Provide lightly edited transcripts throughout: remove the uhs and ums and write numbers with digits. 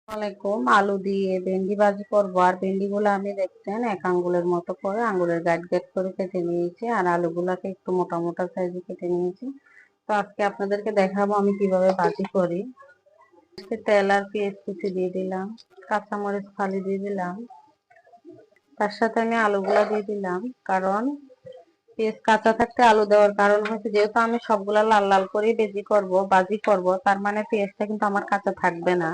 আলাইকুম। আলু দিয়ে ভেন্ডি ভাজি করবো। আর ভেন্ডিগুলো আমি দেখছেন এক আঙ্গুলের মতো করে আঙ্গুলের গাঁট গাঁট করে কেটে নিয়েছি, আর আলুগুলাকে একটু মোটা মোটা সাইজে কেটে নিয়েছি। তো আজকে আপনাদেরকে দেখাবো আমি কিভাবে ভাজি করি। আজকে তেল আর পেঁয়াজ কুচি দিয়ে দিলাম, কাঁচামরিচ ফালি দিয়ে দিলাম, তার সাথে আমি আলুগুলা দিয়ে দিলাম। কারণ পেঁয়াজ কাঁচা থাকতে আলু দেওয়ার কারণ হচ্ছে, যেহেতু আমি সবগুলা লাল লাল করে ভাজি করব, তার মানে পেঁয়াজটা কিন্তু আমার কাঁচা থাকবে না,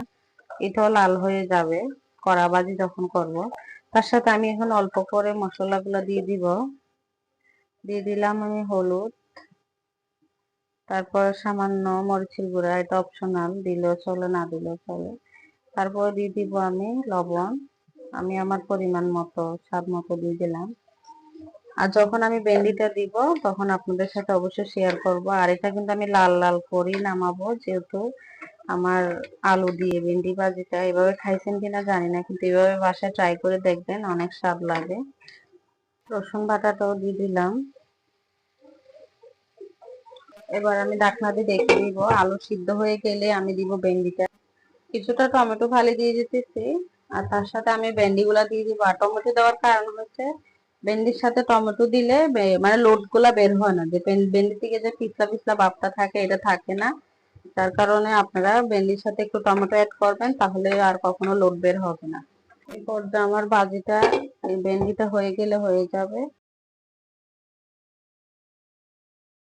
এটাও লাল হয়ে যাবে কড়া ভাজি যখন করব। তার সাথে আমি এখন অল্প করে মশলাগুলো দিয়ে দিব। দিয়ে দিলাম আমি হলুদ, তারপর সামান্য মরিচের গুঁড়া, এটা অপশনাল, দিলেও চলে না দিলেও চলে। তারপর দিয়ে দিব আমি লবণ, আমি আমার পরিমাণ মতো স্বাদ মতো দিয়ে দিলাম। আর যখন আমি ভেন্ডিটা দিব তখন আপনাদের সাথে অবশ্যই শেয়ার করব। আর এটা কিন্তু আমি লাল লাল করেই নামাবো, যেহেতু আমার আলু দিয়ে ভেন্ডি ভাজিটা এভাবে খাইছেন কিনা জানি না, কিন্তু এভাবে বাসায় ট্রাই করে দেখবেন, অনেক স্বাদ লাগে। রসুন বাটাটাও দিয়ে দিলাম। এবার আমি ঢাকনা দিয়ে ঢেকে দিব। আলু সিদ্ধ হয়ে গেলে আমি দিব ভেন্ডিটা, কিছুটা টমেটো ফালি দিয়ে দিতেছি। আর তার সাথে আমি ভেন্ডি গুলা দিয়ে দিব। আর টমেটো দেওয়ার কারণ হচ্ছে, ভেন্ডির সাথে টমেটো দিলে মানে লোড গুলা বের হয় না, যে ভেন্ডি থেকে যে পিছলা পিছলা ভাবটা থাকে এটা থাকে না। তার কারণে আপনারা ভেন্ডির সাথে একটু টমেটো অ্যাড করবেন, তাহলে আর কখনো লোড বের হবে না। এই পর্যায়ে আমার ভাজিটা, এই ভেন্ডিটা হয়ে গেলে হয়ে যাবে।